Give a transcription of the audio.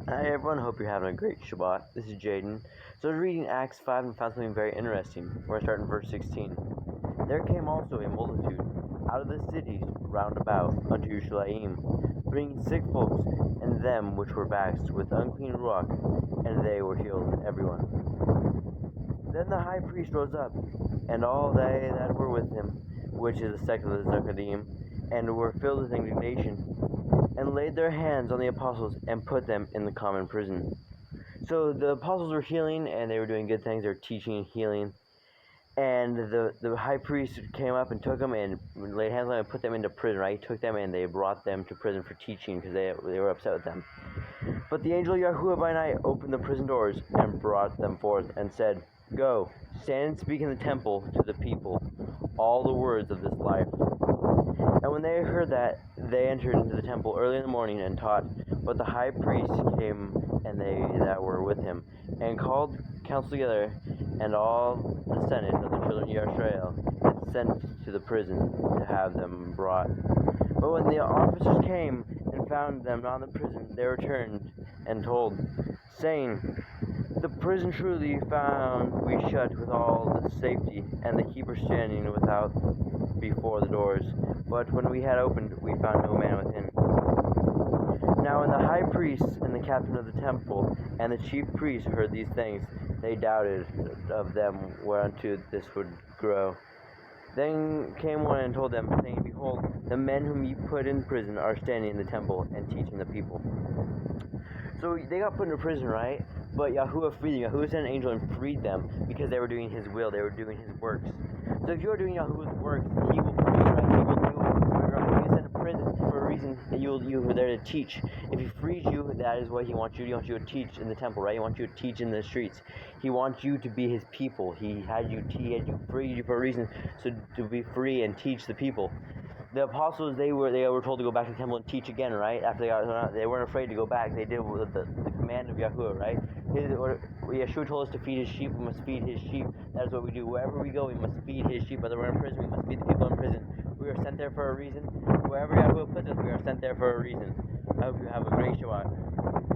Hi everyone, hope you're having a great Shabbat. This is Jayden. So I was reading Acts 5 and found something very interesting. We're going to start in verse 16. There came also a multitude out of the cities round about unto Jerusalem, bringing sick folks and them which were vexed with unclean ruach, and they were healed, everyone. Then the high priest rose up, and all they that were with him, which is the sect of the Zachadim, and were filled with indignation, and laid their hands on the apostles and put them in the common prison. So the apostles were healing, and they were doing good things. They were teaching and healing. And the high priest came up and took them and laid hands on them and put them into prison, right? He took them and they brought them to prison for teaching because they were upset with them. But the angel Yahuwah by night opened the prison doors and brought them forth and said, Go, stand and speak in the temple to the people all the words of this life. And when they heard that, they entered into the temple early in the morning and taught. But the high priest came, and they that were with him, and called council together, and all the senate of the children of Israel, and sent to the prison to have them brought. But when the officers came and found them not in the prison, they returned and told, saying, The prison truly found we shut with all the safety, and the keeper standing without before the doors. But when we had opened, we found no man within. Now when the high priest and the captain of the temple and the chief priests heard these things, they doubted of them whereunto this would grow. Then came one and told them, saying, Behold, the men whom ye put in prison are standing in the temple and teaching the people. So they got put into prison, right? But Yahuwah freed them. Yahuwah sent an angel and freed them because they were doing his will. They were doing his works. So if you are doing Yahuwah's works, he will free you, right? He will do it. He was sent to prison for a reason that you were there to teach. If he frees you, that is what he wants you to do. He wants you to teach in the temple, right? He wants you to teach in the streets. He wants you to be his people. He had you freed you for a reason, so to be free and teach the people. The apostles, they were told to go back to the temple and teach again, right? After they got out, they weren't afraid to go back. They did the command of Yahuwah, right? Yeshua told us to feed his sheep. We must feed his sheep. That is what we do. Wherever we go, we must feed his sheep. Whether we're in prison, we must feed the people in prison. We are sent there for a reason. Wherever Yahuwah puts us, we are sent there for a reason. I hope you have a great Shabbat.